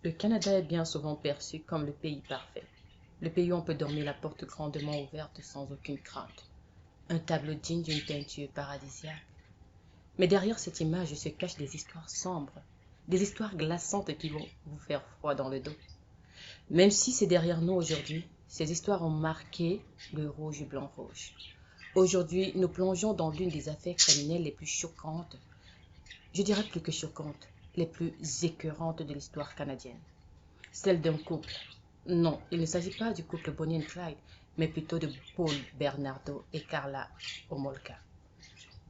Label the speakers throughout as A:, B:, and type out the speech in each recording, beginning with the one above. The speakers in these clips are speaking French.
A: Le Canada est bien souvent perçu comme le pays parfait, le pays où on peut dormir la porte grandement ouverte sans aucune crainte, un tableau digne d'une peinture paradisiaque. Mais derrière cette image se cachent des histoires sombres, des histoires glaçantes qui vont vous faire froid dans le dos. Même si c'est derrière nous aujourd'hui, ces histoires ont marqué le rouge, blanc, rouge. Aujourd'hui, nous plongeons dans l'une des affaires criminelles les plus choquantes, je dirais plus que choquantes, les plus écœurantes de l'histoire canadienne. Celle d'un couple. Non, il ne s'agit pas du couple Bonnie and Clyde, mais plutôt de Paul Bernardo et Carla Homolka.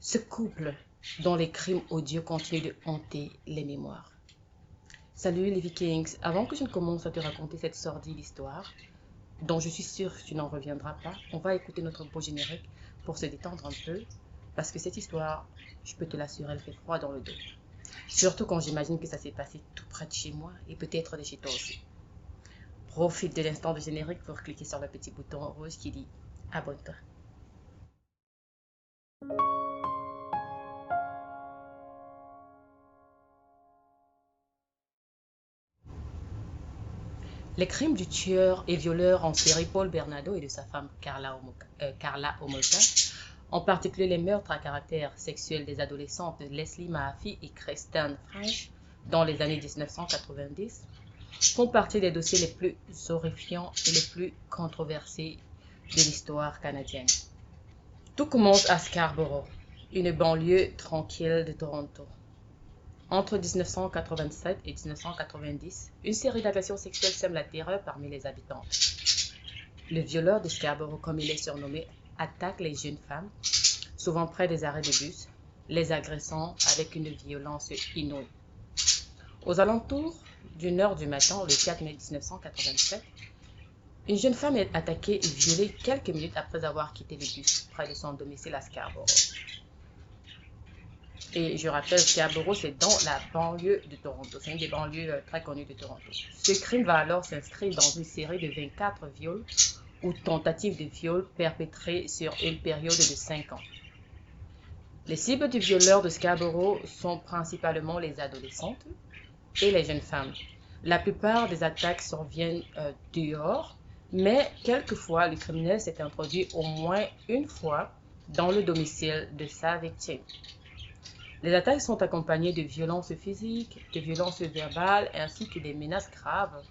A: Ce couple dont les crimes odieux continuent de hanter les mémoires. Salut les Vikings, avant que je ne commence à te raconter cette sordide histoire, dont je suis sûre que tu n'en reviendras pas, on va écouter notre beau générique pour se détendre un peu, parce que cette histoire, je peux te l'assurer, elle fait froid dans le dos. Surtout quand j'imagine que ça s'est passé tout près de chez moi et peut-être de chez toi aussi. Profite de l'instant de générique pour cliquer sur le petit bouton rouge qui dit abonne-toi. Les crimes du tueur et violeur en série Paul Bernardo et de sa femme Carla Homolka, en particulier les meurtres à caractère sexuel des adolescentes Leslie Mahaffey et Kristen French dans les années 1990, font partie des dossiers les plus horrifiants et les plus controversés de l'histoire canadienne. Tout commence à Scarborough, une banlieue tranquille de Toronto. Entre 1987 et 1990, une série d'agressions sexuelles sème la terreur parmi les habitants. Le violeur de Scarborough, comme il est surnommé, attaque les jeunes femmes, souvent près des arrêts de bus, les agressant avec une violence inouïe. Aux alentours d'une heure du matin, le 4 mai 1987, une jeune femme est attaquée et violée quelques minutes après avoir quitté le bus près de son domicile à Scarborough. Et je rappelle, Scarborough, c'est dans la banlieue de Toronto. C'est une des banlieues très connues de Toronto. Ce crime va alors s'inscrire dans une série de 24 viols ou tentatives de viol perpétrées sur une période de 5 ans. Les cibles du violeur de Scarborough sont principalement les adolescentes et les jeunes femmes. La plupart des attaques surviennent dehors, mais quelquefois le criminel s'est introduit au moins une fois dans le domicile de sa victime. Les attaques sont accompagnées de violences physiques, de violences verbales ainsi que des menaces graves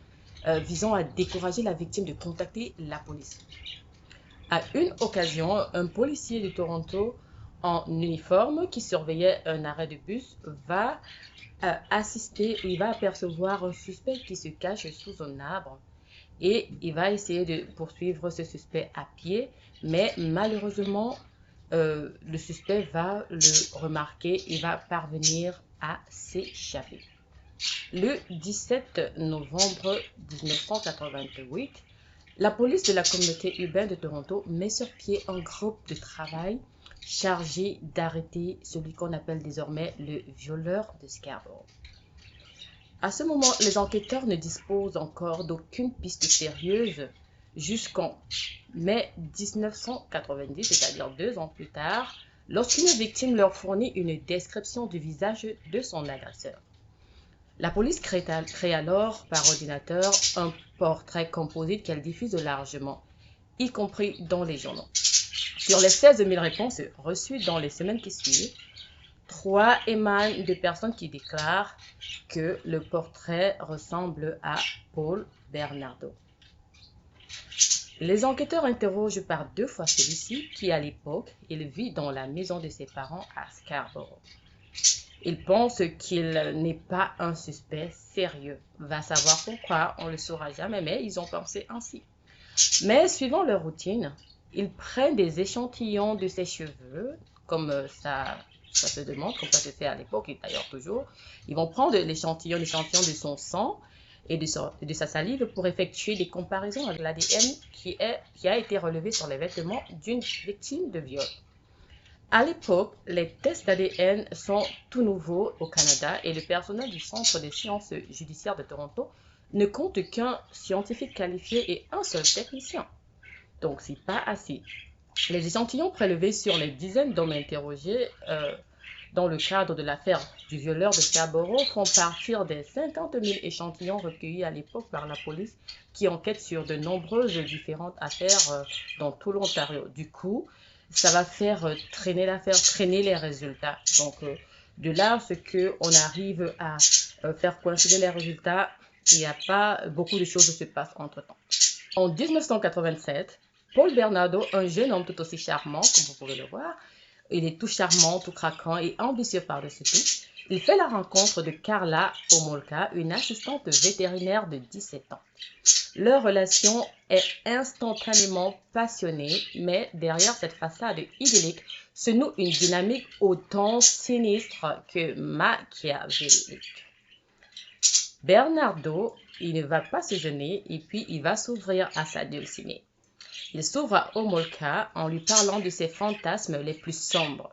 A: visant à décourager la victime de contacter la police. À une occasion, un policier de Toronto en uniforme qui surveillait un arrêt de bus va il va apercevoir un suspect qui se cache sous un arbre et il va essayer de poursuivre ce suspect à pied, mais malheureusement, le suspect va le remarquer et va parvenir à s'échapper. Le 17 novembre 1988, la police de la communauté urbaine de Toronto met sur pied un groupe de travail chargé d'arrêter celui qu'on appelle désormais le violeur de Scarborough. À ce moment, les enquêteurs ne disposent encore d'aucune piste sérieuse jusqu'en mai 1990, c'est-à-dire 2 ans plus tard, lorsqu'une victime leur fournit une description du visage de son agresseur. La police crée alors par ordinateur un portrait composite qu'elle diffuse largement, y compris dans les journaux. Sur les 16 000 réponses reçues dans les semaines qui suivent, 3 émanent de personnes qui déclarent que le portrait ressemble à Paul Bernardo. Les enquêteurs interrogent par 2 fois celui-ci qui, à l'époque, il vit dans la maison de ses parents à Scarborough. Ils pensent qu'il n'est pas un suspect sérieux. Va savoir pourquoi, on ne le saura jamais, mais ils ont pensé ainsi. Mais suivant leur routine, ils prennent des échantillons de ses cheveux, comme ça se demande, comme ça se fait à l'époque et d'ailleurs toujours. Ils vont prendre l'échantillon de son sang et de sa salive pour effectuer des comparaisons avec l'ADN qui a été relevé sur les vêtements d'une victime de viol. À l'époque, les tests d'ADN sont tout nouveaux au Canada et le personnel du Centre des sciences judiciaires de Toronto ne compte qu'un scientifique qualifié et un seul technicien. Donc, c'est pas assez. Les échantillons prélevés sur les dizaines d'hommes interrogés dans le cadre de l'affaire du violeur de Scarborough font partir des 50 000 échantillons recueillis à l'époque par la police qui enquête sur de nombreuses différentes affaires dans tout l'Ontario. Du coup, ça va faire traîner l'affaire, traîner les résultats. Donc, de là, ce qu'on arrive à faire coïncider les résultats, il n'y a pas beaucoup de choses qui se passent entre-temps. En 1987, Paul Bernardo, un jeune homme tout aussi charmant, comme vous pouvez le voir, il est tout charmant, tout craquant et ambitieux par-dessus tout. Il fait la rencontre de Carla Homolka, une assistante vétérinaire de 17 ans. Leur relation est instantanément passionnée, mais derrière cette façade idyllique se noue une dynamique autant sinistre que machiavélique. Bernardo, il ne va pas se gêner et puis il va s'ouvrir à sa dulcinée. Il s'ouvre à Homolka en lui parlant de ses fantasmes les plus sombres.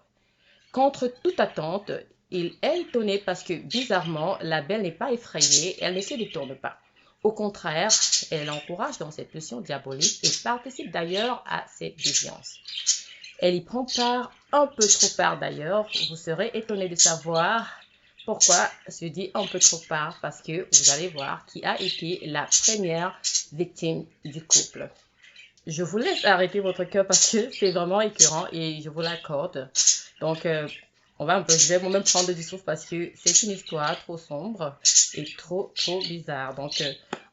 A: Contre toute attente, il est étonné parce que, bizarrement, la belle n'est pas effrayée, elle ne se détourne pas. Au contraire, elle l'encourage dans ses pulsions diaboliques et participe d'ailleurs à ses déviances. Elle y prend part, un peu trop part d'ailleurs. Vous serez étonné de savoir pourquoi je dis un peu trop part, parce que vous allez voir qui a été la première victime du couple. Je vous laisse arrêter votre cœur parce que c'est vraiment écœurant et je vous l'accorde. Donc, je vais moi-même prendre du souffle parce que c'est une histoire trop sombre et trop bizarre. Donc,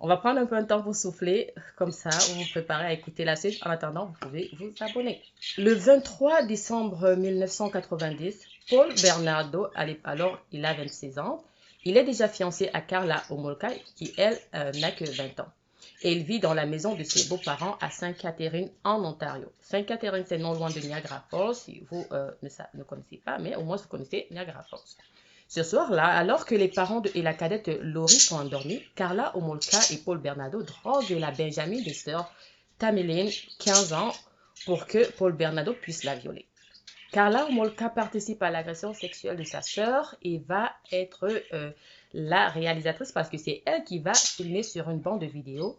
A: on va prendre un peu de temps pour souffler. Comme ça, vous vous préparez à écouter la suite. En attendant, vous pouvez vous abonner. Le 23 décembre 1990, Paul Bernardo, alors il a 26 ans, il est déjà fiancé à Carla Homolka qui, elle, n'a que 20 ans. Et il vit dans la maison de ses beaux-parents à Sainte-Catherine, en Ontario. Sainte-Catherine, c'est non loin de Niagara Falls, si vous ne connaissez pas, mais au moins vous connaissez Niagara Falls. Ce soir-là, alors que les parents et la cadette Laurie sont endormis, Carla Homolka et Paul Bernardo droguent la Benjamin des sœurs Tameline, 15 ans, pour que Paul Bernardo puisse la violer. Carla Homolka participe à l'agression sexuelle de sa sœur et va être la réalisatrice parce que c'est elle qui va filmer sur une bande de vidéo.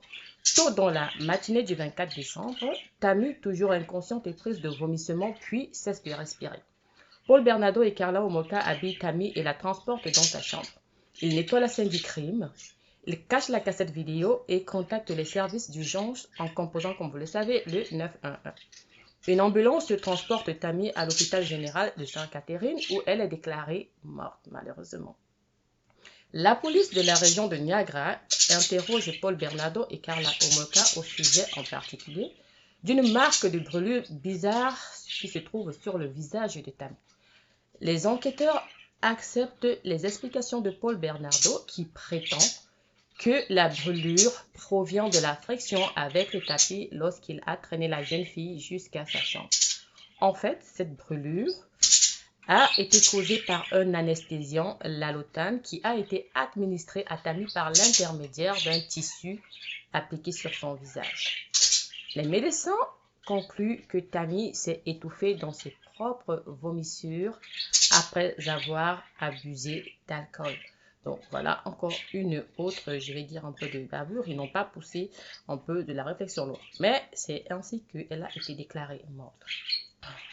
A: Tôt dans la matinée du 24 décembre, Tammy, toujours inconsciente et prise de vomissements, puis cesse de respirer. Paul Bernardo et Carla Homolka habillent Tammy et la transportent dans sa chambre. Ils nettoient la scène du crime, ils cachent la cassette vidéo et contactent les services d'urgence en composant, comme vous le savez, le 911. Une ambulance transporte Tammy à l'hôpital général de Sainte-Catherine où elle est déclarée morte, malheureusement. La police de la région de Niagara interroge Paul Bernardo et Carla Homolka au sujet en particulier d'une marque de brûlure bizarre qui se trouve sur le visage de Tammy. Les enquêteurs acceptent les explications de Paul Bernardo qui prétend que la brûlure provient de la friction avec le tapis lorsqu'il a traîné la jeune fille jusqu'à sa chambre. En fait, cette brûlure a été causée par un anesthésiant, l'allotane, qui a été administré à Tammy par l'intermédiaire d'un tissu appliqué sur son visage. Les médecins concluent que Tammy s'est étouffée dans ses propres vomissures après avoir abusé d'alcool. Donc voilà encore une autre, je vais dire un peu de bavure. Ils n'ont pas poussé un peu de la réflexion lourde. Mais c'est ainsi qu'elle a été déclarée morte.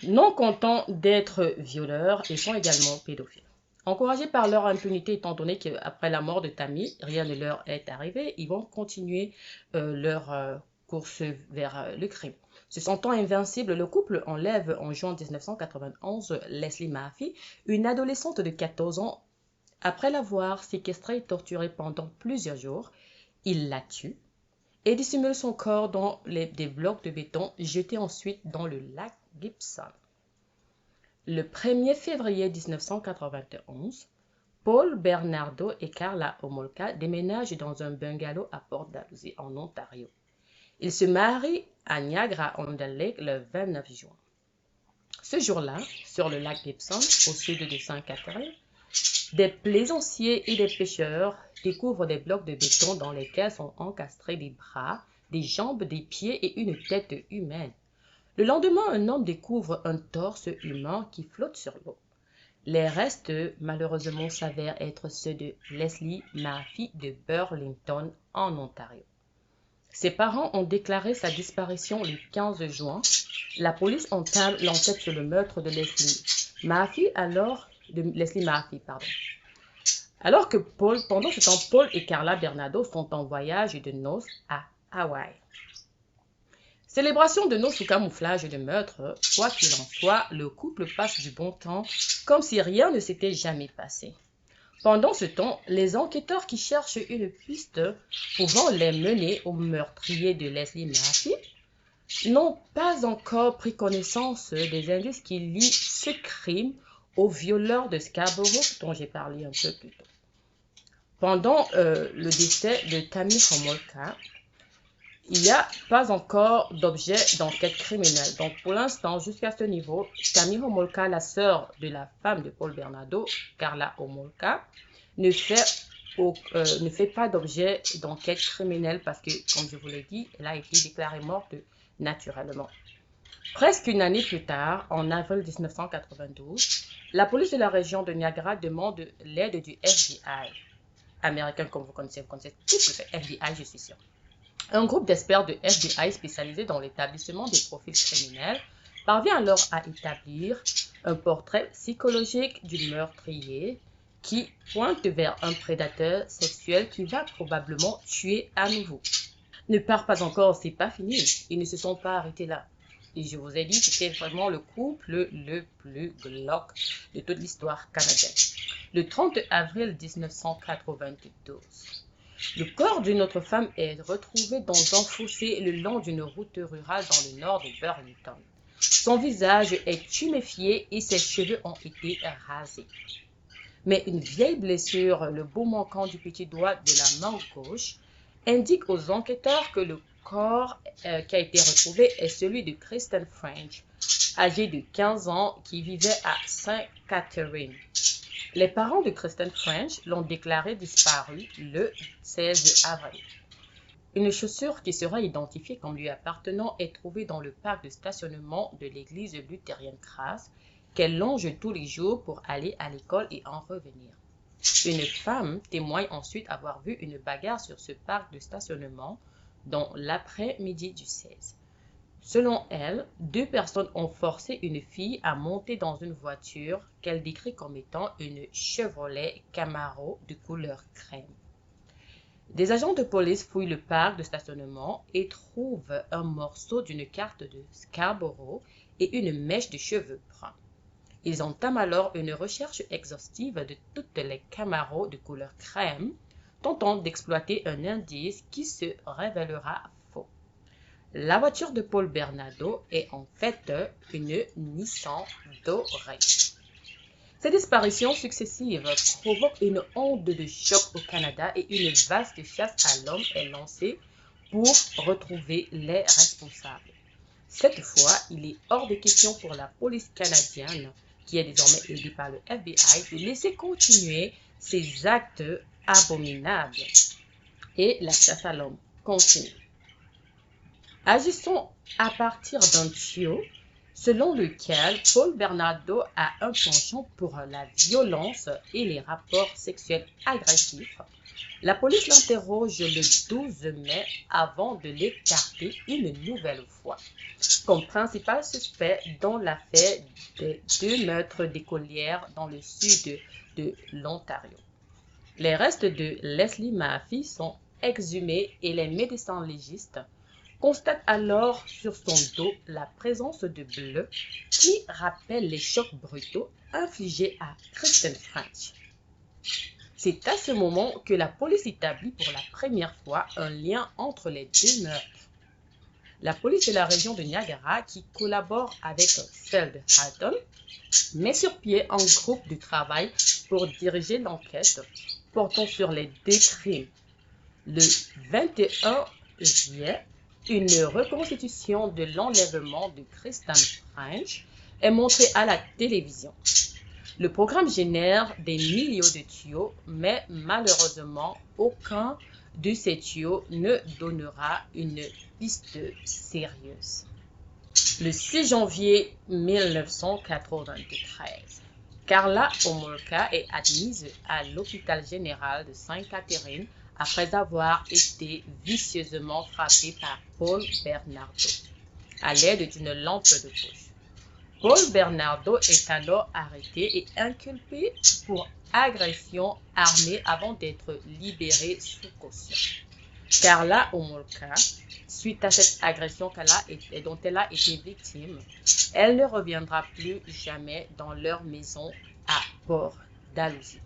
A: Non contents d'être violeurs, ils sont également pédophiles. Encouragés par leur impunité, étant donné qu'après la mort de Tammy, rien ne leur est arrivé, ils vont continuer leur course vers le crime. Se sentant invincible, le couple enlève en juin 1991 Leslie Murphy, une adolescente de 14 ans. Après l'avoir séquestrée et torturée pendant plusieurs jours, il la tue et dissimule son corps dans des blocs de béton jetés ensuite dans le lac Gibson. Le 1er février 1991, Paul Bernardo et Carla Homolka déménagent dans un bungalow à Port Dalhousie, en Ontario. Ils se marient à Niagara-on-the-Lake le 29 juin. Ce jour-là, sur le lac Gibson, au sud de Sainte-Catherine, des plaisanciers et des pêcheurs découvrent des blocs de béton dans lesquels sont encastrés des bras, des jambes, des pieds et une tête humaine. Le lendemain, un homme découvre un torse humain qui flotte sur l'eau. Les restes, malheureusement, s'avèrent être ceux de Leslie Murphy de Burlington, en Ontario. Ses parents ont déclaré sa disparition le 15 juin. La police entame l'enquête sur le meurtre de Leslie Murphy alors Leslie Murphy, pardon. Alors que pendant ce temps, Paul et Carla Bernardo sont en voyage de noces à Hawaï. Célébration de noces sous camouflage de meurtre, quoi qu'il en soit, le couple passe du bon temps comme si rien ne s'était jamais passé. Pendant ce temps, les enquêteurs qui cherchent une piste pouvant les mener au meurtrier de Leslie Murphy n'ont pas encore pris connaissance des indices qui lient ce crime au violeur de Scarborough dont j'ai parlé un peu plus tôt. Pendant le décès de Tammy Homolka, il n'y a pas encore d'objet d'enquête criminelle. Donc pour l'instant, jusqu'à ce niveau, Tammy Homolka, la sœur de la femme de Paul Bernardo, Carla Homolka, ne fait pas d'objet d'enquête criminelle parce que, comme je vous l'ai dit, elle a été déclarée morte naturellement. Presque une année plus tard, en avril 1992, la police de la région de Niagara demande l'aide du FBI. Américain, comme vous connaissez tout le FBI, je suis sûr. Un groupe d'experts de FBI spécialisés dans l'établissement des profils criminels parvient alors à établir un portrait psychologique du meurtrier qui pointe vers un prédateur sexuel qui va probablement tuer à nouveau. Ne part pas encore, c'est pas fini. Ils ne se sont pas arrêtés là. Et je vous ai dit que c'était vraiment le couple le plus glauque de toute l'histoire canadienne. Le 30 avril 1992, le corps d'une autre femme est retrouvé dans un fossé le long d'une route rurale dans le nord de Burlington. Son visage est tuméfié et ses cheveux ont été rasés. Mais une vieille blessure, le bout manquant du petit doigt de la main gauche, indique aux enquêteurs que le corps qui a été retrouvé est celui de Kristen French, âgée de 15 ans, qui vivait à Saint Catherine. Les parents de Kristen French l'ont déclarée disparue le 16 avril. Une chaussure qui sera identifiée comme lui appartenant est trouvée dans le parc de stationnement de l'église luthérienne Crasse, qu'elle longe tous les jours pour aller à l'école et en revenir. Une femme témoigne ensuite avoir vu une bagarre sur ce parc de stationnement dans l'après-midi du 16. Selon elle, 2 personnes ont forcé une fille à monter dans une voiture qu'elle décrit comme étant une Chevrolet Camaro de couleur crème. Des agents de police fouillent le parc de stationnement et trouvent un morceau d'une carte de Scarborough et une mèche de cheveux bruns. Ils entament alors une recherche exhaustive de toutes les Camaros de couleur crème, tentant d'exploiter un indice qui se révélera faux. La voiture de Paul Bernardo est en fait une Nissan dorée. Ces disparitions successives provoquent une onde de choc au Canada et une vaste chasse à l'homme est lancée pour retrouver les responsables. Cette fois, il est hors de question pour la police canadienne, qui est désormais aidée par le FBI, de laisser continuer ces actes abominables. Et la chasse à l'homme continue. Agissons à partir d'un tuyau selon lequel Paul Bernardo a un penchant pour la violence et les rapports sexuels agressifs. La police l'interroge le 12 mai avant de l'écarter une nouvelle fois comme principal suspect dans l'affaire des 2 meurtres d'écolières dans le sud de l'Ontario. Les restes de Leslie Murphy sont exhumés et les médecins légistes constatent alors sur son dos la présence de bleus qui rappellent les chocs brutaux infligés à Kristen French. C'est à ce moment que la police établit pour la première fois un lien entre les 2 meurtres. La police de la région de Niagara, qui collabore avec celle de Halton, met sur pied un groupe de travail pour diriger l'enquête portant sur les 2 crimes. Le 21 juillet, une reconstitution de l'enlèvement de Kristen French est montrée à la télévision. Le programme génère des milliers de tuyaux, mais malheureusement, aucun de ces tuyaux ne donnera une piste sérieuse. Le 6 janvier 1993, Carla Homolka est admise à l'hôpital général de Sainte-Catherine après avoir été vicieusement frappée par Paul Bernardo à l'aide d'une lampe de poche. Paul Bernardo est alors arrêté et inculpé pour agression armée avant d'être libéré sous caution. Karla Homolka, suite à cette agression dont elle a été victime, elle ne reviendra plus jamais dans leur maison à Port Dalhousie.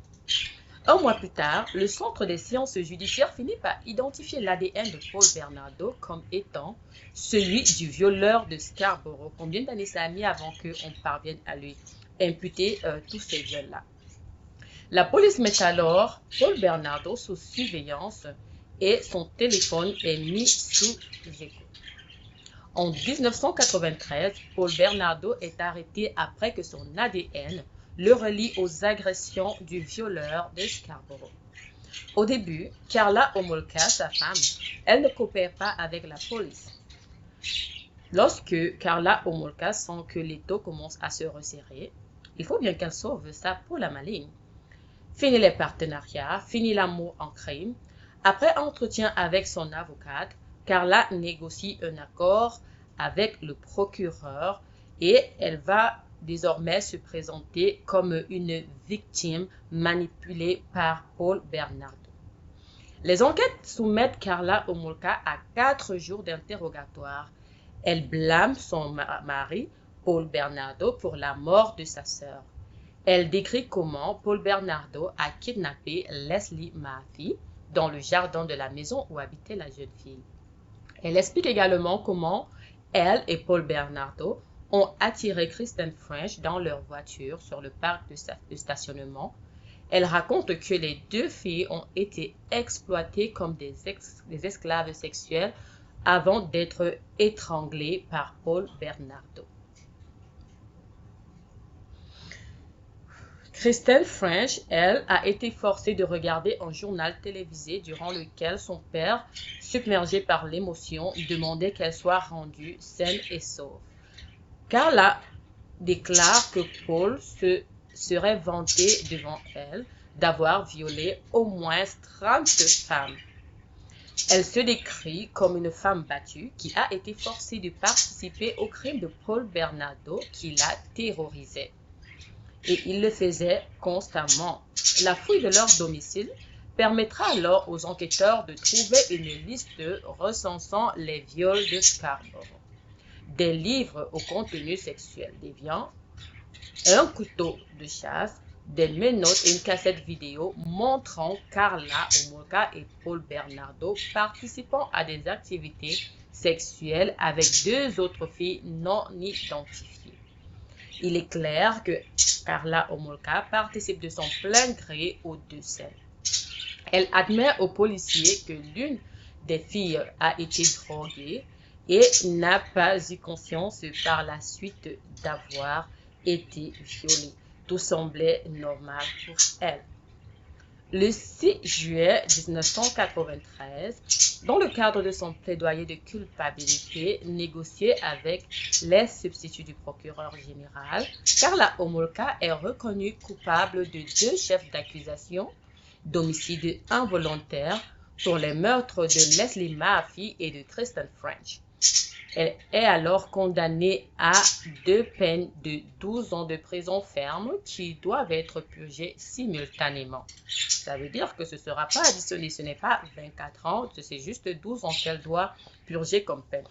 A: Un mois plus tard, le Centre des sciences judiciaires finit par identifier l'ADN de Paul Bernardo comme étant celui du violeur de Scarborough. Combien d'années ça a mis avant qu'on parvienne à lui imputer tous ces viols-là? La police met alors Paul Bernardo sous surveillance et son téléphone est mis sous écoute. En 1993, Paul Bernardo est arrêté après que son ADN le relie aux agressions du violeur de Scarborough. Au début, Karla Homolka, sa femme, elle ne coopère pas avec la police. Lorsque Karla Homolka sent que l'étau commence à se resserrer, il faut bien qu'elle sauve sa peau la maligne. Fini les partenariats, fini l'amour en crime. Après entretien avec son avocate, Karla négocie un accord avec le procureur et elle va désormais se présenter comme une victime manipulée par Paul Bernardo. Les enquêtes soumettent Karla Homolka à 4 jours d'interrogatoire. Elle blâme son mari, Paul Bernardo, pour la mort de sa sœur. Elle décrit comment Paul Bernardo a kidnappé Leslie Murphy dans le jardin de la maison où habitait la jeune fille. Elle explique également comment elle et Paul Bernardo ont attiré Kristen French dans leur voiture sur le parc de stationnement. Elle raconte que les deux filles ont été exploitées comme des esclaves sexuels avant d'être étranglées par Paul Bernardo. Kristen French, elle, a été forcée de regarder un journal télévisé durant lequel son père, submergé par l'émotion, demandait qu'elle soit rendue saine et sauve. Karla déclare que Paul se serait vanté devant elle d'avoir violé au moins 30 femmes. Elle se décrit comme une femme battue qui a été forcée de participer au crime de Paul Bernardo qui la terrorisait. Et il le faisait constamment. La fouille de leur domicile permettra alors aux enquêteurs de trouver une liste recensant les viols de Scarborough. Des livres au contenu sexuel déviant, un couteau de chasse, des menottes et une cassette vidéo montrant Karla Homolka et Paul Bernardo participant à des activités sexuelles avec 2 autres filles non identifiées. Il est clair que Karla Homolka participe de son plein gré aux 2 scènes. Elle admet aux policiers que l'une des filles a été droguée et n'a pas eu conscience par la suite d'avoir été violée. Tout semblait normal pour elle. Le 6 juillet 1993, dans le cadre de son plaidoyer de culpabilité négocié avec les substituts du procureur général, Karla Homolka est reconnue coupable de 2 chefs d'accusation d'homicide involontaire pour les meurtres de Leslie Murphy et de Kristen French. Elle est alors condamnée à 2 peines de 12 ans de prison ferme qui doivent être purgées simultanément. Ça veut dire que ce ne sera pas additionné, ce n'est pas 24 ans, c'est juste 12 ans qu'elle doit purger comme peine.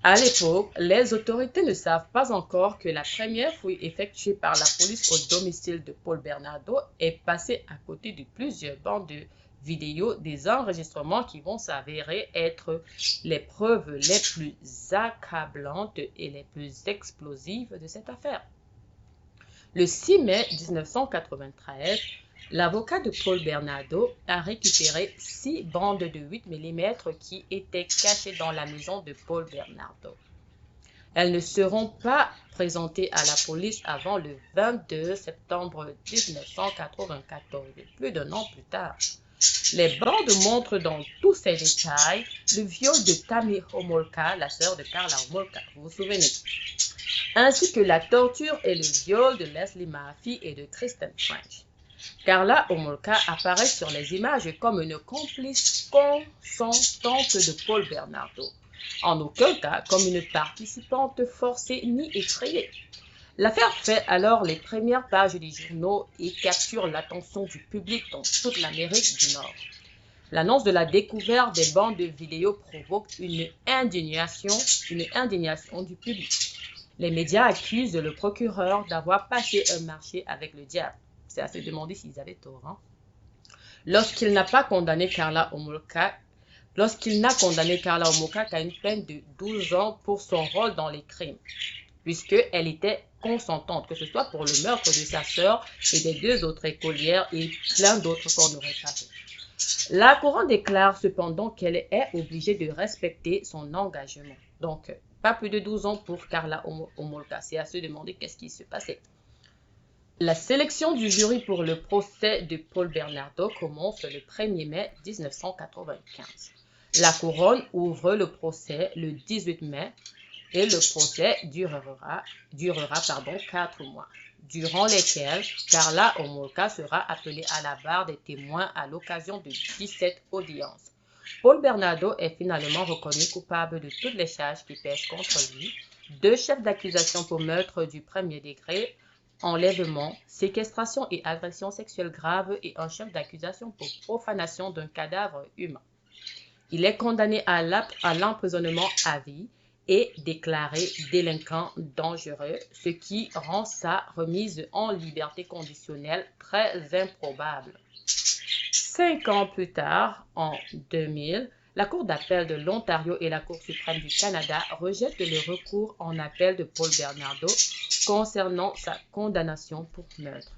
A: À l'époque, les autorités ne savent pas encore que la première fouille effectuée par la police au domicile de Paul Bernardo est passée à côté de plusieurs bandes de vidéos, des enregistrements qui vont s'avérer être les preuves les plus accablantes et les plus explosives de cette affaire. Le 6 mai 1993, l'avocat de Paul Bernardo a récupéré 6 bandes de 8 mm qui étaient cachées dans la maison de Paul Bernardo. Elles ne seront pas présentées à la police avant le 22 septembre 1994, plus d'1 an plus tard. Les bandes montrent dans tous ces détails le viol de Tammy Homolka, la sœur de Karla Homolka, vous vous souvenez, ainsi que la torture et le viol de Leslie Murphy et de Kristen French. Karla Homolka apparaît sur les images comme une complice consentante de Paul Bernardo, en aucun cas comme une participante forcée ni effrayée. L'affaire fait alors les premières pages des journaux et capture l'attention du public dans toute l'Amérique du Nord. L'annonce de la découverte des bandes de vidéos provoque une indignation du public. Les médias accusent le procureur d'avoir passé un marché avec le diable. C'est à se demander s'ils avaient tort. Lorsqu'il n'a condamné Karla Homolka qu'à une peine de 12 ans pour son rôle dans les crimes, puisqu'elle était consentante, que ce soit pour le meurtre de sa sœur et des 2 autres écolières et plein d'autres qu'on n'aurait pas fait. La couronne déclare cependant qu'elle est obligée de respecter son engagement. Donc, pas plus de 12 ans pour Karla Homolka. C'est à se demander qu'est-ce qui se passait. La sélection du jury pour le procès de Paul Bernardo commence le 1er mai 1995. La couronne ouvre le procès le 18 mai et le procès durera 4 mois, durant lesquels Karla Homolka sera appelée à la barre des témoins à l'occasion de 17 audiences. Paul Bernardo est finalement reconnu coupable de toutes les charges qui pèsent contre lui, 2 chefs d'accusation pour meurtre du 1er degré, enlèvement, séquestration et agression sexuelle grave et un chef d'accusation pour profanation d'un cadavre humain. Il est condamné à l'emprisonnement à vie et déclaré délinquant dangereux, ce qui rend sa remise en liberté conditionnelle très improbable. 5 ans plus tard, en 2000, la Cour d'appel de l'Ontario et la Cour suprême du Canada rejettent le recours en appel de Paul Bernardo concernant sa condamnation pour meurtre.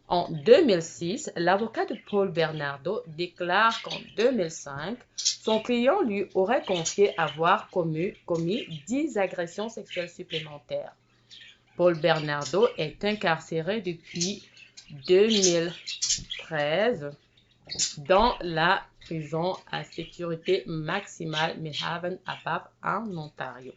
A: En 2006, l'avocat de Paul Bernardo déclare qu'en 2005, son client lui aurait confié avoir commis 10 agressions sexuelles supplémentaires. Paul Bernardo est incarcéré depuis 2013 dans la prison à sécurité maximale Millhaven à Bath en Ontario.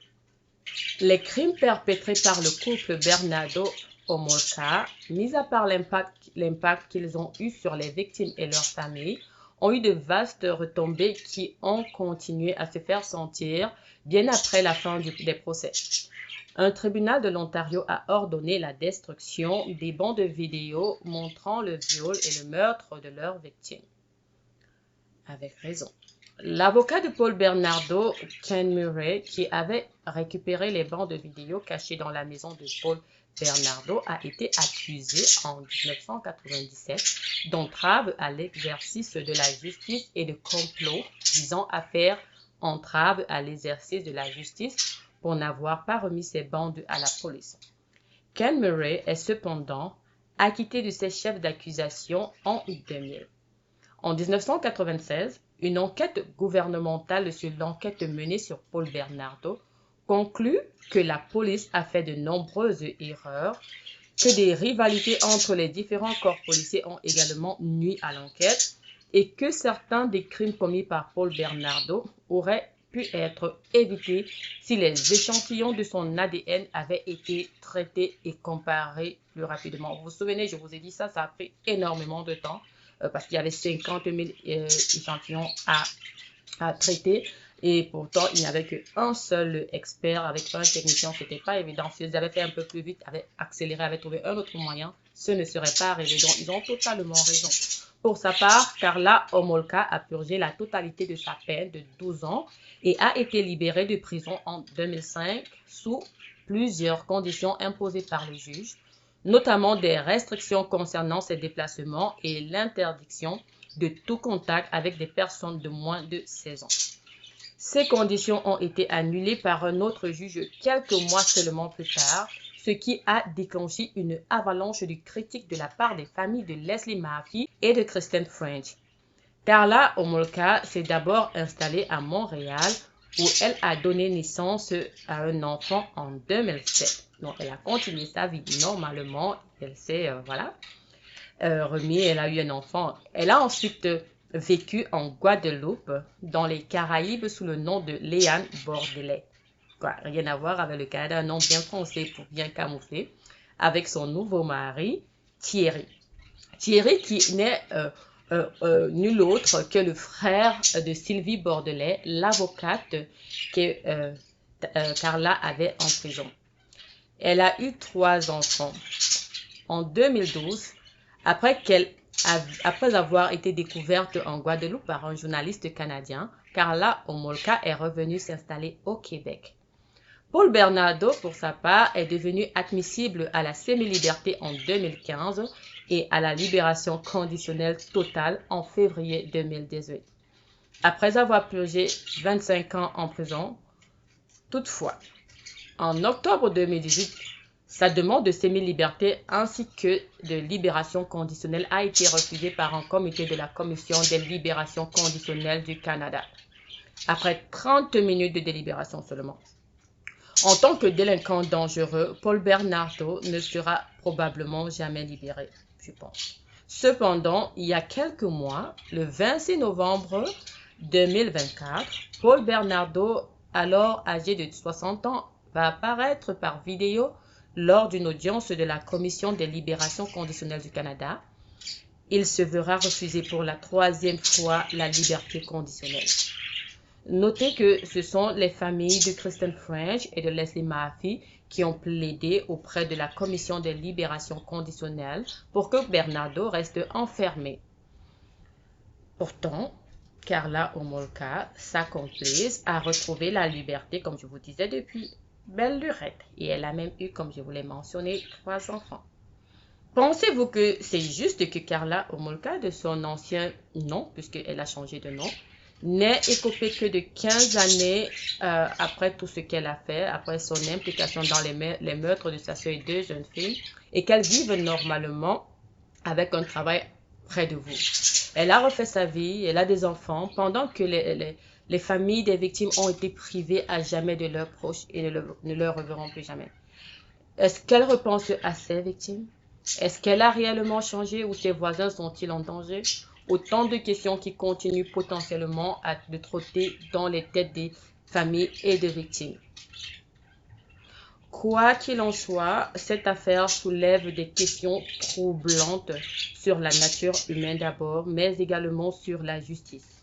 A: Les crimes perpétrés par le couple Bernardo-Homolka, mis à part l'impact qu'ils ont eu sur les victimes et leurs familles, ont eu de vastes retombées qui ont continué à se faire sentir bien après la fin des procès. Un tribunal de l'Ontario a ordonné la destruction des bandes vidéo montrant le viol et le meurtre de leurs victimes. Avec raison. L'avocat de Paul Bernardo, Ken Murray, qui avait récupéré les bandes vidéo cachées dans la maison de Paul Bernardo, a été accusé en 1997 d'entrave à l'exercice de la justice et de complot visant à faire entrave à l'exercice de la justice pour n'avoir pas remis ses bandes à la police. Ken Murray est cependant acquitté de ses chefs d'accusation en 2000. En 1996, une enquête gouvernementale sur l'enquête menée sur Paul Bernardo conclut que la police a fait de nombreuses erreurs, que des rivalités entre les différents corps policiers ont également nui à l'enquête et que certains des crimes commis par Paul Bernardo auraient pu être évités si les échantillons de son ADN avaient été traités et comparés plus rapidement. Vous vous souvenez, je vous ai dit ça a pris énormément de temps parce qu'il y avait 50 000 échantillons à traiter et pourtant il n'y avait qu'un seul expert avec un technicien. C'était pas évident. S'ils avaient fait un peu plus vite, avaient accéléré, avaient trouvé un autre moyen, ce ne serait pas arrivé. Donc ils ont totalement raison. Pour sa part, Karla Homolka a purgé la totalité de sa peine de 12 ans et a été libérée de prison en 2005 sous plusieurs conditions imposées par le juge, notamment des restrictions concernant ses déplacements et l'interdiction de tout contact avec des personnes de moins de 16 ans. Ces conditions ont été annulées par un autre juge quelques mois seulement plus tard, ce qui a déclenché une avalanche de critiques de la part des familles de Leslie Murphy et de Kristen French. Karla Homolka s'est d'abord installée à Montréal où elle a donné naissance à un enfant en 2007. Donc, elle a continué sa vie normalement. Elle s'est, remis, elle a eu un enfant. Elle a ensuite vécu en Guadeloupe, dans les Caraïbes, sous le nom de Léane Bordelais. Rien à voir avec le Canada, un nom bien français pour bien camoufler, avec son nouveau mari, Thierry. Thierry qui n'est nul autre que le frère de Sylvie Bordelais, l'avocate que Karla avait en prison. Elle a eu 3 enfants. En 2012, après avoir été découverte en Guadeloupe par un journaliste canadien, Karla Homolka est revenue s'installer au Québec. Paul Bernardo, pour sa part, est devenu admissible à la semi-liberté en 2015 et à la libération conditionnelle totale en février 2018. Après avoir purgé 25 ans en prison, toutefois, en octobre 2018, sa demande de semi-liberté ainsi que de libération conditionnelle a été refusée par un comité de la Commission des libérations conditionnelles du Canada, après 30 minutes de délibération seulement. En tant que délinquant dangereux, Paul Bernardo ne sera probablement jamais libéré, je pense. Cependant, il y a quelques mois, le 26 novembre 2024, Paul Bernardo, alors âgé de 60 ans, va apparaître par vidéo lors d'une audience de la Commission des libérations conditionnelles du Canada. Il se verra refuser pour la 3e fois la liberté conditionnelle. Notez que ce sont les familles de Kristen French et de Leslie Murphy qui ont plaidé auprès de la Commission des libérations conditionnelles pour que Bernardo reste enfermé. Pourtant, Karla Homolka, sa complice, a retrouvé la liberté, comme je vous disais, depuis belle lurette. Et elle a même eu, comme je vous l'ai mentionné, 3 enfants. Pensez-vous que c'est juste que Karla Homolka, de son ancien nom, puisqu'elle a changé de nom, n'ait écopé que de 15 années après tout ce qu'elle a fait, après son implication dans les meurtres de sa sœur et 2 jeunes filles, et qu'elle vive normalement avec un travail près de vous. Elle a refait sa vie, elle a des enfants, pendant que les familles des victimes ont été privées à jamais de leurs proches et ne leur reverront plus jamais. Est-ce qu'elle repense à ses victimes? Est-ce qu'elle a réellement changé ou ses voisins sont-ils en danger? Autant de questions qui continuent potentiellement de trotter dans les têtes des familles et des victimes. Quoi qu'il en soit, cette affaire soulève des questions troublantes sur la nature humaine d'abord, mais également sur la justice.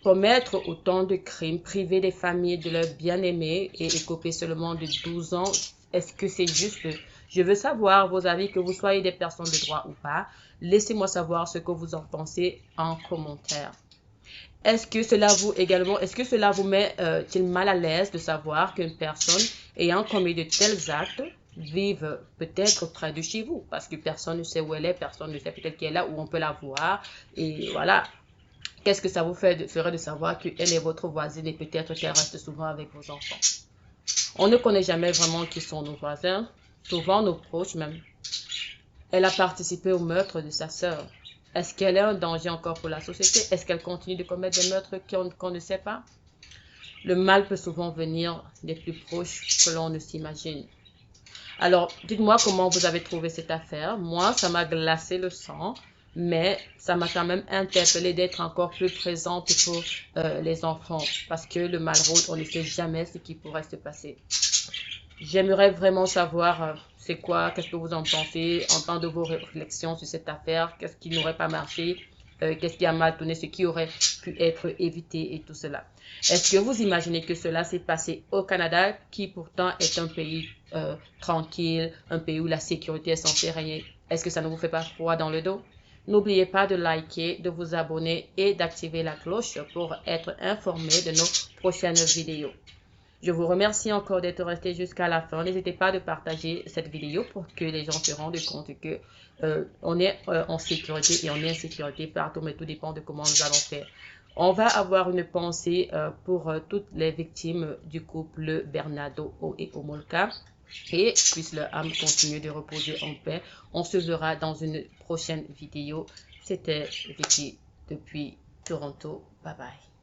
A: Commettre autant de crimes, priver des familles de leurs bien-aimés et écoper seulement de 12 ans, est-ce que c'est juste? Je veux savoir vos avis, que vous soyez des personnes de droit ou pas. Laissez-moi savoir ce que vous en pensez en commentaire. Est-ce que cela vous met-il mal à l'aise de savoir qu'une personne ayant commis de tels actes vive peut-être près de chez vous? Parce que personne ne sait où elle est, personne ne sait peut-être qu'elle est là, où on peut la voir. Et voilà. Qu'est-ce que ça vous ferait de savoir qu'elle est votre voisine et peut-être qu'elle reste souvent avec vos enfants? On ne connaît jamais vraiment qui sont nos voisins, souvent nos proches même. Elle a participé au meurtre de sa sœur. Est-ce qu'elle est un danger encore pour la société? Est-ce qu'elle continue de commettre des meurtres qu'on ne sait pas? Le mal peut souvent venir des plus proches que l'on ne s'imagine. Alors, dites-moi comment vous avez trouvé cette affaire. Moi, ça m'a glacé le sang, mais ça m'a quand même interpellée d'être encore plus présente pour les enfants. Parce que le mal rôde, on ne sait jamais ce qui pourrait se passer. J'aimerais vraiment savoir qu'est-ce que vous en pensez, entendre vos réflexions sur cette affaire, qu'est-ce qui n'aurait pas marché, qu'est-ce qui a mal tourné, ce qui aurait pu être évité et tout cela. Est-ce que vous imaginez que cela s'est passé au Canada, qui pourtant est un pays tranquille, un pays où la sécurité est censée régner? Est-ce que ça ne vous fait pas froid dans le dos? N'oubliez pas de liker, de vous abonner et d'activer la cloche pour être informé de nos prochaines vidéos. Je vous remercie encore d'être resté jusqu'à la fin. N'hésitez pas de partager cette vidéo pour que les gens se rendent compte que on est en sécurité et on est en sécurité partout, mais tout dépend de comment nous allons faire. On va avoir une pensée pour toutes les victimes du couple Bernardo et Homolka, et puisse leur âme continuer de reposer en paix. On se verra dans une prochaine vidéo. C'était Vicky depuis Toronto. Bye bye.